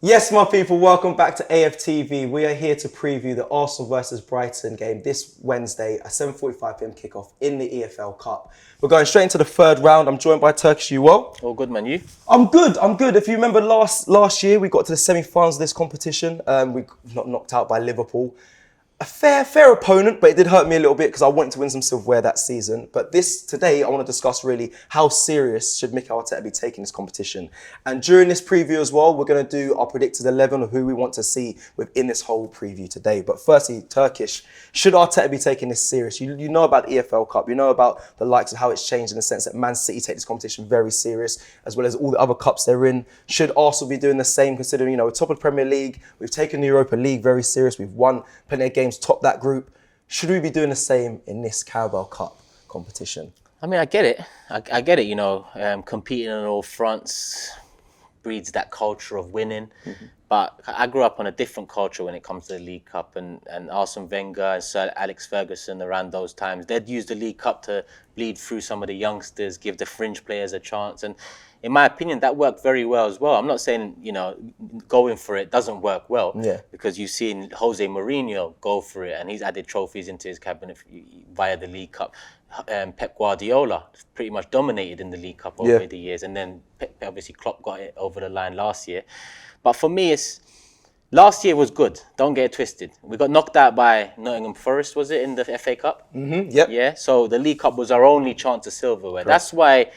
Yes, my people, welcome back to AFTV. We are here to preview the Arsenal versus Brighton game this Wednesday at 7:45 p.m. kickoff in the EFL Cup. We're going straight into the third round. I'm joined by Turkish. You well? All good, man. You? I'm good. If you remember last year, we got to the semi-finals of this competition. We got knocked out by Liverpool. A fair opponent, but it did hurt me a little bit because I wanted to win some silverware that season. But today, I want to discuss really how serious should Mikel Arteta be taking this competition. And during this preview as well, we're going to do our predicted 11 of who we want to see within this whole preview today. But firstly, Turkish, should Arteta be taking this serious? You know about the EFL Cup, you know about the likes of how it's changed in the sense that Man City take this competition very serious, as well as all the other cups they're in. Should Arsenal be doing the same, considering, we're top of the Premier League, we've taken the Europa League very serious, we've won plenty of games, top that group. Should we be doing the same in this Carabao Cup competition? I mean, I get it. I get it. Competing on all fronts breeds that culture of winning. Mm-hmm. But I grew up on a different culture when it comes to the League Cup, and Arsene Wenger and Sir Alex Ferguson around those times, they'd use the League Cup to bleed through some of the youngsters, give the fringe players a chance. And in my opinion, that worked very well as well. I'm not saying, going for it doesn't work well. Yeah. Because you've seen Jose Mourinho go for it, and he's added trophies into his cabinet via the League Cup. Pep Guardiola pretty much dominated in the League Cup over the years. And then obviously Klopp got it over the line last year. But for me, last year was good. Don't get it twisted. We got knocked out by Nottingham Forest, was it, in the FA Cup? Mm-hmm. Yep. Yeah. So the League Cup was our only chance of silverware. Correct. That's why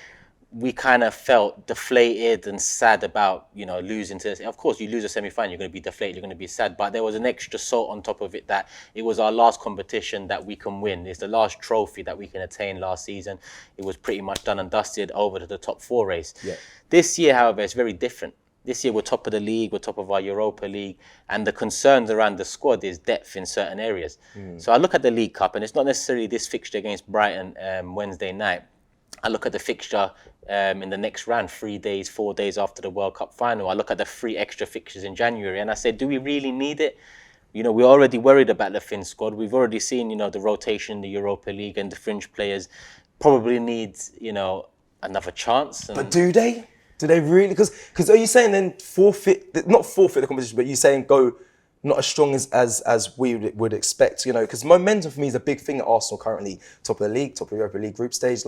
we kind of felt deflated and sad about, losing to. Of course, you lose a semi-final, you're going to be deflated, you're going to be sad. But there was an extra salt on top of it that it was our last competition that we can win. It's the last trophy that we can attain last season. It was pretty much done and dusted over to the top 4 race. Yeah. This year, however, it's very different. This year, we're top of the league, we're top of our Europa League, and the concerns around the squad is depth in certain areas. So I look at the League Cup, and it's not necessarily this fixture against Brighton Wednesday night. I look at the fixture in the next round, 4 days after the World Cup final. I look at the 3 extra fixtures in January, and I say, do we really need it? We're already worried about the Finn squad. We've already seen, the rotation in the Europa League, and the fringe players probably need, another chance. But do they? Do they really? Because are you saying then not forfeit the competition, but you're saying go not as strong as we would expect, because momentum for me is a big thing at Arsenal currently, top of the league, top of the Europa League group stage,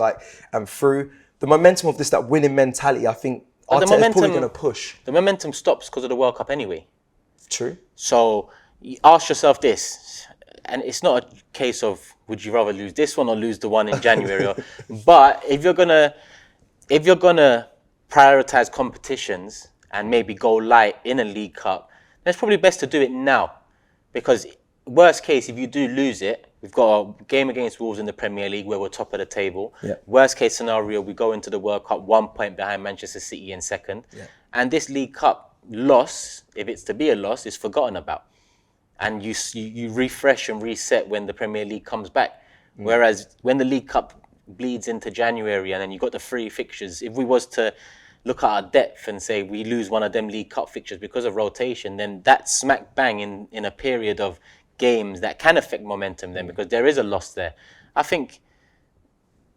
and through the momentum of that winning mentality, I think Arteta is probably going to push. The momentum stops because of the World Cup anyway. True. So you ask yourself this, and it's not a case of would you rather lose this one or lose the one in January, but if you're gonna prioritize competitions and maybe go light in a League Cup, then it's probably best to do it now. Because worst case, if you do lose it, we've got a game against Wolves in the Premier League where we're top of the table. Yeah. Worst case scenario, we go into the World Cup 1 point behind Manchester City in second. Yeah. And this League Cup loss, if it's to be a loss, is forgotten about. And you refresh and reset when the Premier League comes back. Whereas when the League Cup bleeds into January and then you got the 3 fixtures, if we was to look at our depth and say we lose one of them League Cup fixtures because of rotation, then that's smack bang in a period of games that can affect momentum then, because there is a loss there. I think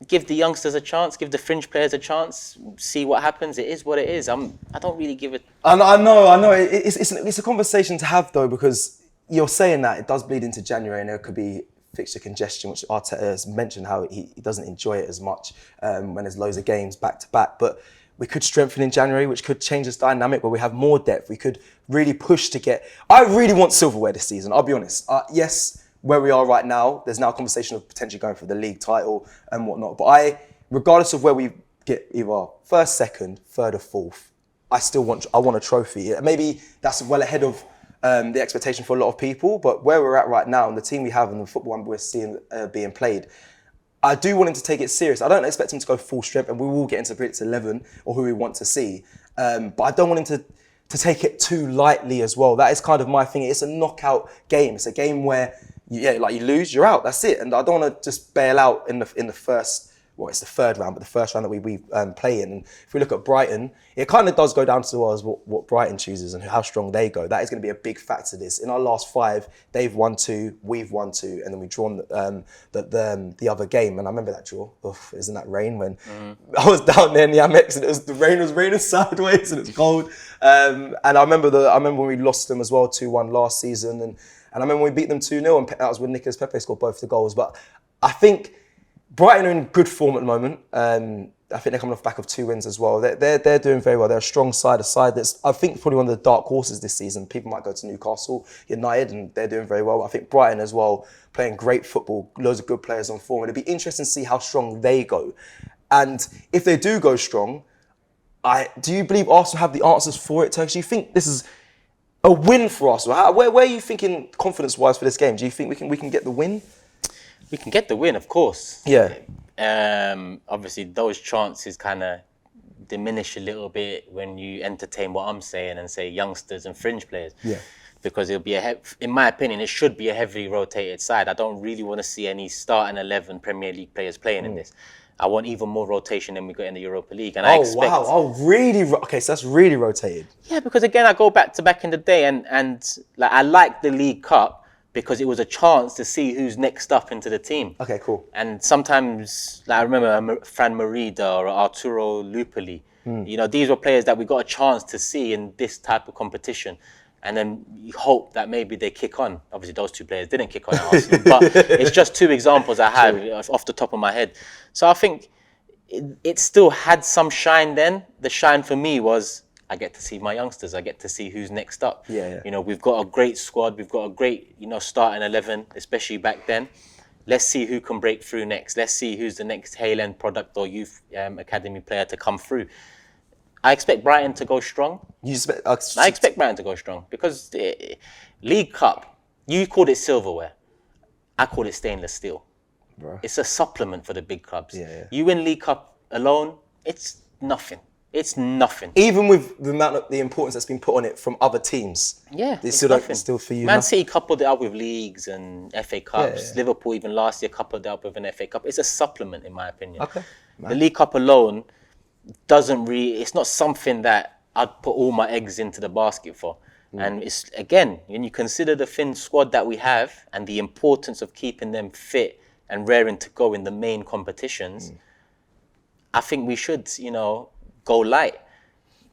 give the youngsters a chance, give the fringe players a chance, see what happens. It is what it is. I don't really give it. I know. It's a conversation to have though, because you're saying that it does bleed into January and there could be fixture congestion, which Arteta has mentioned how he doesn't enjoy it as much when there's loads of games back to back. But we could strengthen in January, which could change this dynamic where we have more depth. We could really push to get. I really want silverware this season, I'll be honest. Yes, where we are right now, there's now a conversation of potentially going for the league title and whatnot. But regardless of where we get either first, second, third, or fourth, I want a trophy. Maybe that's well ahead of the expectation for a lot of people, but where we're at right now and the team we have and the football we're seeing being played, I do want him to take it serious. I don't expect him to go full strength, and we will get into predicted 11 or who we want to see. But I don't want him to take it too lightly as well. That is kind of my thing. It's a knockout game. It's a game where you lose, you're out. That's it. And I don't want to just bail out in the first it's the third round, but the first round that we play in. And if we look at Brighton, it kind of does go down to what Brighton chooses and how strong they go. That is going to be a big factor to this. In our last 5, they've won 2, we've won 2, and then we've drawn the other game. And I remember that draw. Oof, isn't that rain when I was down there in the Amex and the rain was raining sideways and it's cold. And I remember when we lost them as well 2-1 last season, and I remember when we beat them 2-0, and that was when Nicolas Pepe scored both the goals. But I think Brighton are in good form at the moment. I think they're coming off the back of 2 wins as well. They're doing very well. They're a strong side, a side that's, I think, probably one of the dark horses this season. People might go to Newcastle United, and they're doing very well. I think Brighton as well, playing great football, loads of good players on form. It'd be interesting to see how strong they go. And if they do go strong, do you believe Arsenal have the answers for it, Turkish? Do you think this is a win for Arsenal? Where are you thinking confidence-wise for this game? Do you think we can get the win? We can get the win, of course. Yeah. Obviously, those chances kind of diminish a little bit when you entertain what I'm saying and say youngsters and fringe players. Yeah. Because it'll be in my opinion, it should be a heavily rotated side. I don't really want to see any starting 11 Premier League players playing in this. I want even more rotation than we got in the Europa League. And I expect... wow. Oh, really? Okay, so that's really rotated. Yeah, because again, I go back in the day and like I like the League Cup because it was a chance to see who's next up into the team. Okay, cool. And sometimes, like I remember Fran Merida or Arturo Lupoli. You know, these were players that we got a chance to see in this type of competition. And then you hope that maybe they kick on. Obviously, those 2 players didn't kick on at Arsenal, but it's just 2 examples I have off the top of my head. So I think it still had some shine then. The shine for me was I get to see my youngsters. I get to see who's next up. Yeah. You know, we've got a great squad. We've got a great, starting 11, especially back then. Let's see who can break through next. Let's see who's the next Hale End product or youth academy player to come through. I expect Brighton to go strong. I expect Brighton to go strong because the League Cup, you called it silverware. I call it stainless steel. Bro. It's a supplement for the big clubs. Yeah. You win League Cup alone, it's nothing. It's nothing. Even with the amount of the importance that's been put on it from other teams. Yeah, it's still for you. Man City coupled it up with leagues and FA Cups. Yeah. Liverpool even last year coupled it up with an FA Cup. It's a supplement in my opinion. Okay. The League Cup alone it's not something that I'd put all my eggs into the basket for. And it's, again, when you consider the thin squad that we have and the importance of keeping them fit and raring to go in the main competitions, I think we should, go light.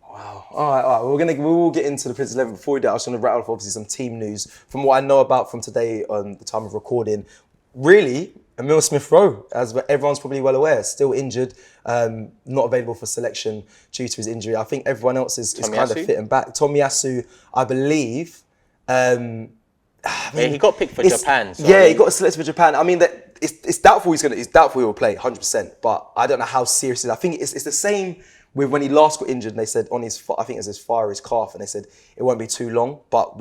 Wow. All right. We will get into the Prince 11. Before we do, I was going to rattle off obviously some team news from what I know about from today on the time of recording. Really, Emile Smith-Rowe, as everyone's probably well aware, still injured, not available for selection due to his injury. I think everyone else is kind of fitting back. Tomiyasu, I believe. He got picked for Japan. So he got selected for Japan. I mean, it's doubtful it's doubtful he will play 100%. But I don't know how serious it is. I think it's the same with when he last got injured. And they said I think it was his fire, his calf, and they said it won't be too long. But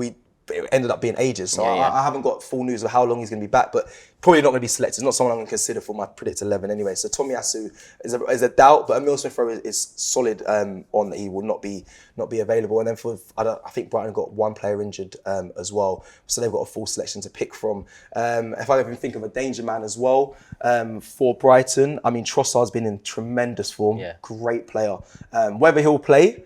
it ended up being ages. So I haven't got full news of how long he's going to be back, but probably not going to be selected. It's not someone I'm going to consider for my predict 11 anyway. So Tomiyasu is a doubt, but Emile Smith-Rowe is solid on that he will not be available. And then I think Brighton got 1 player injured as well, so they've got a full selection to pick from. If I even think of a danger man as well for Brighton, I mean Trossard's been in tremendous form, great player. Whether he'll play,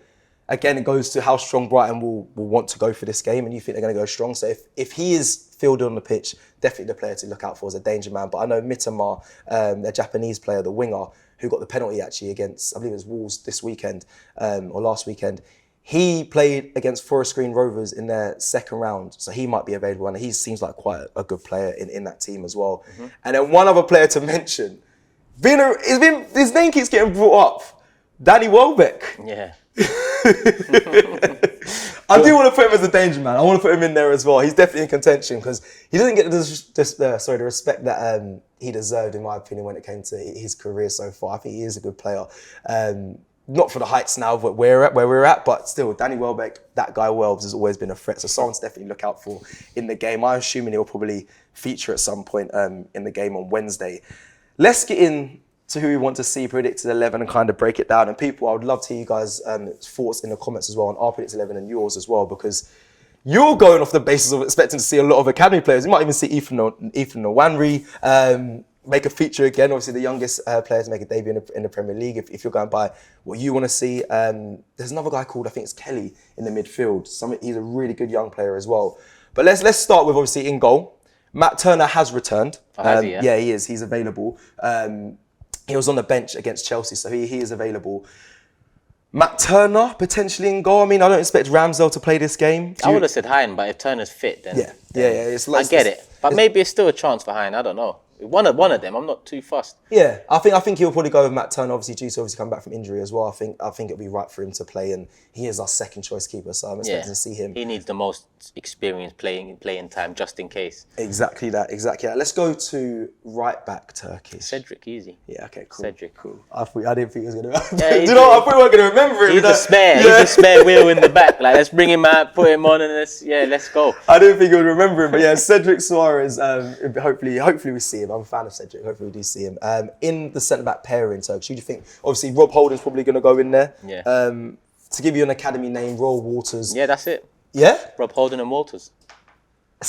again, it goes to how strong Brighton will want to go for this game, and you think they're going to go strong. So if he is fielded on the pitch, definitely the player to look out for is a danger man. But I know Mitama, the Japanese player, the winger, who got the penalty actually against, I believe it was Wolves this weekend, or last weekend, he played against Forest Green Rovers in their second round, so he might be available, and he seems like quite a good player in that team as well. And then one other player to mention, his name keeps getting brought up, Danny Welbeck. Yeah. I do want to put him as a danger man. I want to put him in there as well. He's definitely in contention because he doesn't get the respect that he deserved, in my opinion, when it came to his career so far. I think he is a good player. Not for the heights now where we're at, but still, Danny Welbeck, that guy Welbs has always been a threat. So someone to definitely look out for in the game. I'm assuming he'll probably feature at some point in the game on Wednesday. Let's get in to who we want to see predicted 11 and kind of break it down. And people, I would love to hear you guys' thoughts in the comments as well on our predicted 11 and yours as well, because you're going off the basis of expecting to see a lot of academy players. You might even see Ethan Nwanri. make a feature again. Obviously, the youngest player to make a debut in the Premier League. If you're going by what you want to see, there's another guy called, I think it's Kelly, in the midfield. He's a really good young player as well. But let's start with, obviously, in goal. Matt Turner has returned. Has he, yeah? Yeah, he is. He's available. He was on the bench against Chelsea, so he is available. Matt Turner potentially in goal. I mean, I don't expect Ramsdale to play this game. I would have said Hein, but if Turner's fit, then Yeah. I get it. But maybe it's still a chance for Hein. I don't know. One of them. I'm not too fussed. Yeah, I think he'll probably go with Matt Turner. Obviously, due to come back from injury as well. I think it'll be right for him to play, and he is our second choice keeper. So I'm expecting to see him. He needs the most experience playing time, just in case. Exactly that. Let's go to right back Turkish. Cedric, easy. Yeah. Okay. Cool. Cedric. Cool. I didn't think he was gonna. Yeah, Do you know what? I thought we weren't gonna remember him. He's a spare. He's a spare wheel in the back. Like, let's bring him out, put him on, and let's go. I didn't think you would remember him, but yeah, Cedric Suarez. Hopefully we see him. I'm a fan of Cedric. Hopefully we do see him. In the centre back pairing, so who do you think? Obviously, Rob Holding's probably going to go in there. Yeah. To give you an academy name, Royal Waters. Yeah, that's it. Yeah. Rob Holding and Waters.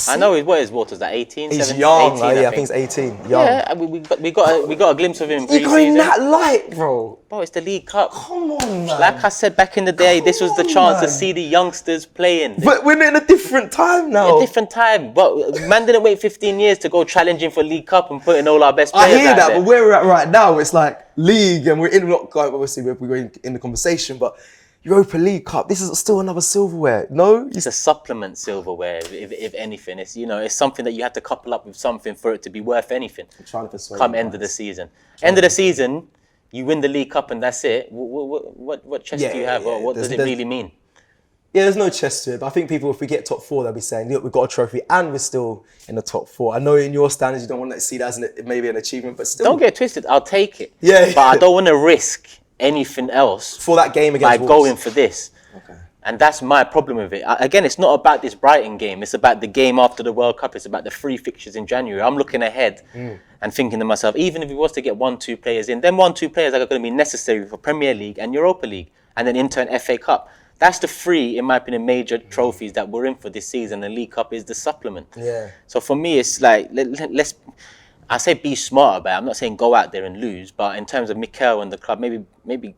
I know what is Waters, like 18, He's 17, young. 18, I think he's 18. Young. Yeah, we got a glimpse of him. You're going that light, bro. Bro, it's the League Cup. Come on, man. Like I said back in the day, this was the chance to man. see the youngsters playing. But we're in a different time now. A different time. But man didn't wait 15 years to go challenging for League Cup and putting all our best I players hear out that, there. but where we're at right now, it's like league, and we're in. Obviously, we're going in the conversation, but Europa League Cup. This is still another silverware. No, It's a supplement silverware, if anything. It's it's something that you have to couple up with something for it to be worth anything. trying to persuade Come you end of the guys. season. End of the season, you win the League Cup and that's it. What chest do you have? Or what does it really mean? Yeah, there's no chest to it, but I think people, if we get top four, they'll be saying, look, we've got a trophy and we're still in the top four. I know in your standards, you don't want to see that as maybe an achievement, but still. Don't get twisted. I'll take it. Yeah. But I don't want to risk anything else For that game against by Wolves. going for this. Okay. And that's my problem with it. Again, it's not about this Brighton game. It's about the game after the World Cup. It's about the 3 fixtures in January. I'm looking ahead and thinking to myself, even if we was to get 1-2 players in, then 1-2 players are going to be necessary for Premier League and Europa League, and then in turn FA Cup. That's the 3, in my opinion, major trophies that we're in for this season. The League Cup is the supplement. Yeah. So for me, it's like, let's, I say be smart about it. I'm not saying go out there and lose, but in terms of Mikel and the club, maybe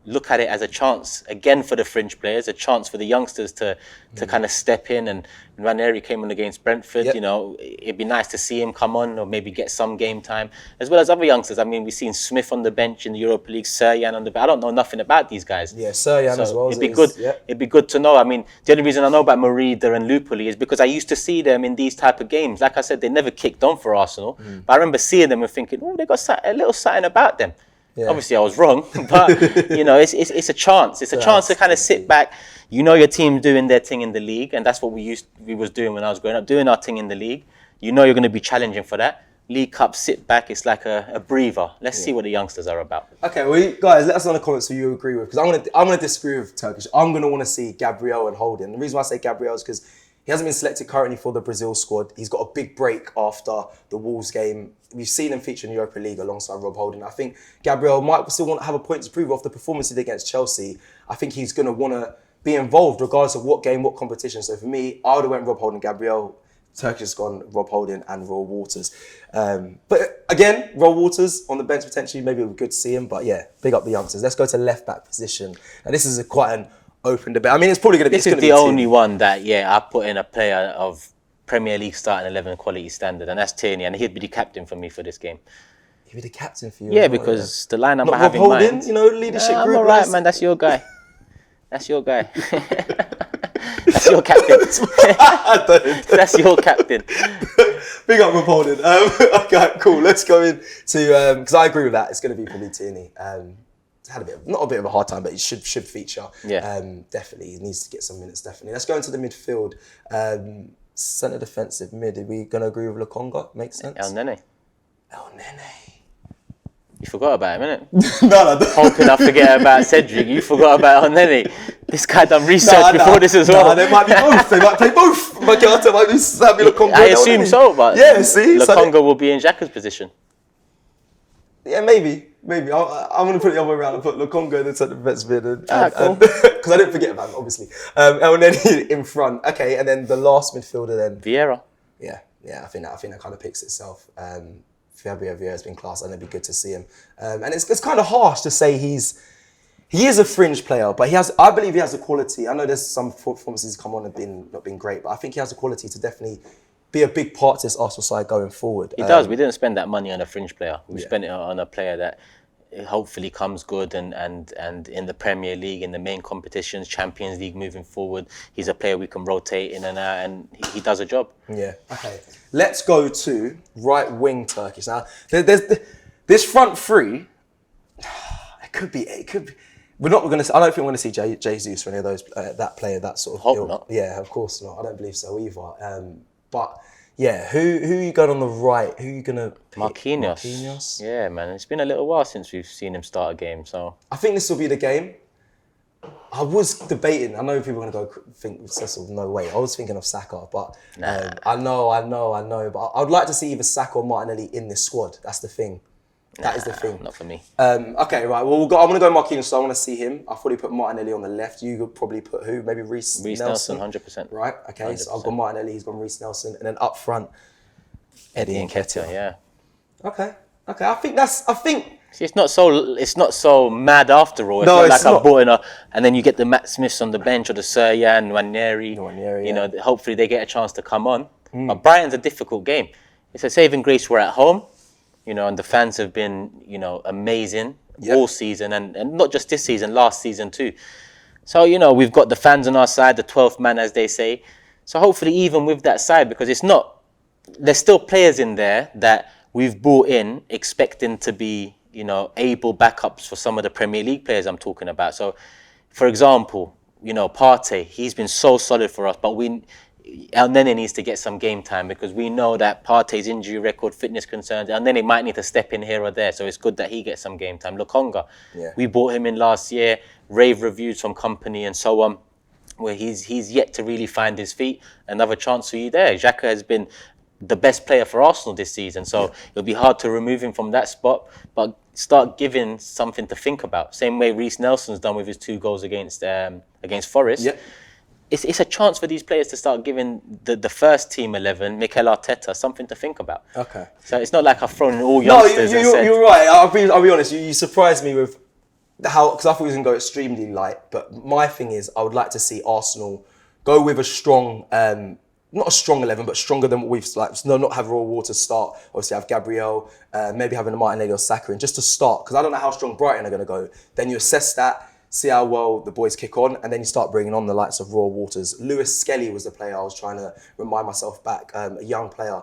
look at it as a chance again for the fringe players, a chance for the youngsters to kind of step in. And Ranieri came on against Brentford. Yep. It'd be nice to see him come on or maybe get some game time, as well as other youngsters. I mean, we've seen Smith on the bench in the Europa League, Serjan on the bench. I don't know nothing about these guys. Yeah, Serjan as well. It'd be good. Yeah. It'd be good to know. I mean, the only reason I know about Merida and Lupoli is because I used to see them in these type of games. Like I said, they never kicked on for Arsenal, but I remember seeing them and thinking, oh, they got a little something about them. Yeah. Obviously, I was wrong, but it's a chance. It's a chance to kind of sit back. Your team's doing their thing in the league, and that's what we was doing when I was growing up, doing our thing in the league. You're going to be challenging for that. League Cup, sit back. It's like a breather. Let's see what the youngsters are about. Okay, well, guys, let us know in the comments who you agree with, because I'm gonna disagree with Turkish. I'm gonna want to see Gabriel and Holding. The reason why I say Gabriel is because he hasn't been selected currently for the Brazil squad. He's got a big break after the Wolves game. We've seen him feature in the Europa League alongside Rob Holding. I think Gabriel might still want to have a point to prove off the performance he did against Chelsea. I think he's going to want to be involved regardless of what game, what competition. So for me, I would have went Rob Holding, Gabriel. Turkish has gone Rob Holding and Royal Waters. But again, Royal Waters on the bench potentially, maybe it would be good to see him. But yeah, big up the youngsters. Let's go to left back position. Now this is quite an open debate. I mean, it's probably going to be. This is the only one that I put in a player of Premier League starting 11 quality standard, and that's Tierney, and he'd be the captain for me for this game. He'd be the captain for you. Yeah, because the lineup Not I have Rob in Holding, mind. leadership I'm group. all right, man. That's your guy. That's your guy. That's your captain. That's your captain. Big up Rob Holding. Okay, cool. Let's go into because I agree with that. It's going to be probably Tierney. Had not a bit of a hard time, but he should feature. Yeah. Definitely, he needs to get some minutes. Definitely. Let's go into the midfield. Centre defensive mid. Are we going to agree with Lokonga? Makes sense. El Nene. El Nene. You forgot about him, innit? No. Hoping I forget about Cedric. You forgot about El Nene. This guy done research before this as well. They might be both. They might play both. Might be Sammy Lokonga. I assume so, but yeah, see, Lokonga will be in Xhaka's position. Yeah, maybe. I'm going to put it the other way around and put Lokonga in the centre defensive mid. Cool. Because I didn't forget about him, obviously. El Nene in front. Okay, and then the last midfielder then. Vieira. Yeah. I think that kind of picks itself. Fabio Vieira has been class, and it'd be good to see him. And it's kind of harsh to say he is a fringe player, but I believe he has the quality. I know there's some performances come on and not been great, but I think he has the quality to definitely be a big part to this Arsenal side going forward. He does. We didn't spend that money on a fringe player. We spent it on a player that hopefully comes good and in the Premier League, in the main competitions, Champions League moving forward. He's a player we can rotate in and out, and he does a job. Yeah. Okay. Let's go to right wing Turkish. Now, there's this front three. It could be. We're not going to. I don't think we're going to see Jesus or any of those. That player. That sort of. Hope not. Yeah, of course not. I don't believe so either. But yeah, who are you going on the right? Who are you going to pick? Marquinhos. Yeah, man. It's been a little while since we've seen him start a game, so I think this will be the game. I was debating. I know people are going to go think Cecil. No way. I was thinking of Saka, but I know. But I would like to see either Saka or Martinelli in this squad. That's the thing. That is the thing. Not for me. Okay, right. Well, I'm going to go Marquinhos, so I want to see him. I'll probably put Martinelli on the left. You could probably put who? Maybe Reece Nelson. 100%. Right, okay. 100%. So I've got Martinelli, he's gone Reece Nelson. And then up front, Eddie Nketiah. Yeah. Okay. I think... See, it's not so mad after all. It's No, not it's like not. I brought in and then you get the Matt Smiths on the bench or the Suryan, Nwaneri. Nwaneri, You know, hopefully they get a chance to come on. But Brighton's a difficult game. It's a saving grace we're at home. You know, and the fans have been, amazing all season and not just this season, last season too. So, we've got the fans on our side, the 12th man, as they say. So hopefully even with that side, because there's still players in there that we've brought in expecting to be, able backups for some of the Premier League players I'm talking about. So, for example, Partey, he's been so solid for us, but El Nene needs to get some game time because we know that Partey's injury record, fitness concerns, El Nene might need to step in here or there. So it's good that he gets some game time. Lokonga, we bought him in last year, rave reviews from company and so on, where he's yet to really find his feet. Another chance for you there. Xhaka has been the best player for Arsenal this season, so it'll be hard to remove him from that spot, but start giving something to think about. Same way Reece Nelson's done with his 2 goals against Forest. Yeah. It's a chance for these players to start giving the first team 11, Mikel Arteta, something to think about. Okay. So it's not like I've thrown in all youngsters. You're right. I'll be honest. You surprised me with how, because I thought he was going to go extremely light. But my thing is, I would like to see Arsenal go with a strong, not a strong 11, but stronger than what we've not have Raw Water start. Obviously, have Gabriel, maybe having a Martinelli or Saka in just to start, because I don't know how strong Brighton are going to go. Then you assess that, see how well the boys kick on, and then you start bringing on the likes of Raw Waters. Lewis Skelly was the player I was trying to remind myself back, a young player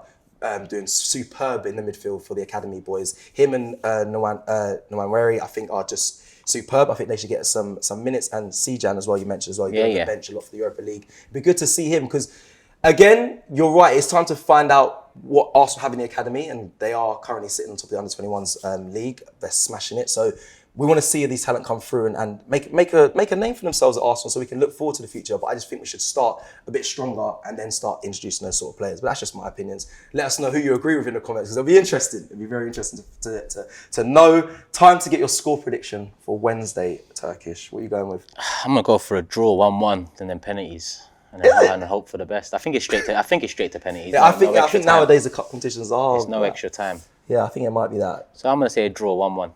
doing superb in the midfield for the academy boys. Him and Nwaneri, I think, are just superb. I think they should get some minutes, and Sejan as well, you mentioned as well. He's on the bench a lot for the Europa League. It'd be good to see him because, again, you're right, it's time to find out what Arsenal have in the academy, and they are currently sitting on top of the Under-21s league. They're smashing it. So we want to see these talent come through and make a name for themselves at Arsenal so we can look forward to the future. But I just think we should start a bit stronger and then start introducing those sort of players. But that's just my opinions. Let us know who you agree with in the comments, because it'll be interesting. It'll be very interesting to know. Time to get your score prediction for Wednesday, Turkish. What are you going with? I'm going to go for a draw, 1-1, and then penalties. And hope for the best. I think it's straight to penalties. Yeah, I think nowadays the cup competitions are. There's no extra time. Yeah, I think it might be that. So I'm going to say a draw, 1-1.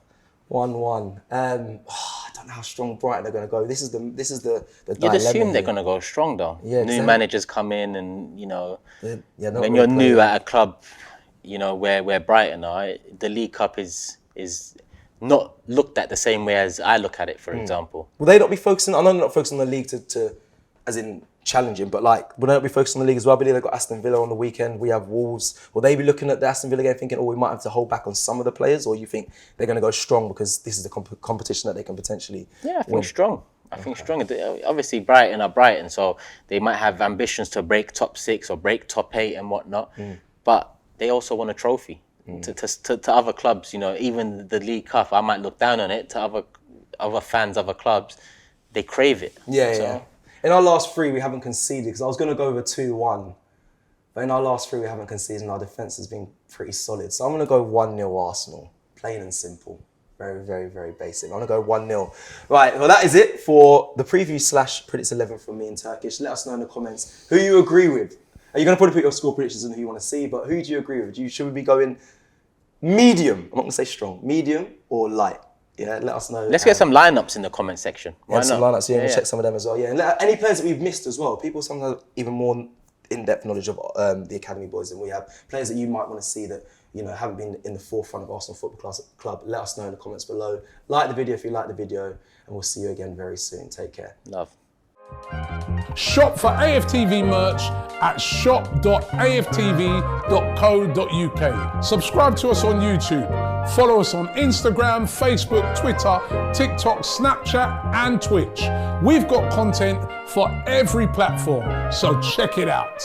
1-1. I don't know how strong Brighton are going to go. This is the You'd dilemma assume here. they're going to go strong though. Yeah, new exactly. managers come in, and when really you're new playing. at a club, where Brighton are, the League Cup is not looked at the same way as I look at it. For example, Will they not be focusing? I know they're not focusing on the league to as in challenging, but will they not be focusing on the league as well? I believe they've got Aston Villa on the weekend. We have Wolves. Will they be looking at the Aston Villa game thinking, we might have to hold back on some of the players, or you think they're going to go strong because this is the competition that they can potentially I think strong. I think strong. Obviously, Brighton are Brighton, so they might have ambitions to break top 6 or break top 8 and whatnot. But they also want a trophy. To other clubs, even the League Cup, I might look down on it. To other fans, other clubs, they crave it. Yeah. In our last 3, we haven't conceded, because I was going to go over 2-1. But in our last 3, we haven't conceded, and our defence has been pretty solid. So I'm going to go 1-0 Arsenal. Plain and simple. Very, very, very basic. I'm going to go 1-0. Right, well, that is it for the preview / Predicts 11 from me in Turkish. Let us know in the comments who you agree with. Are you going to probably put your score predictions and who you want to see, but who do you agree with? Should we be going medium. I'm not gonna say strong. Medium or light. Yeah, let us know. Let's get some lineups in the comment section. Why Some not? lineups. We'll check some of them as well. Yeah, and any players that we've missed as well. People sometimes have even more in-depth knowledge of the academy boys than we have. Players that you might want to see that haven't been in the forefront of Arsenal Football Club. Let us know in the comments below. Like the video if you like the video, and we'll see you again very soon. Take care. Love. Shop for AFTV merch at shop.aftv.co.uk. Subscribe to us on YouTube. Follow us on Instagram, Facebook, Twitter, TikTok, Snapchat and Twitch. We've got content for every platform, so check it out.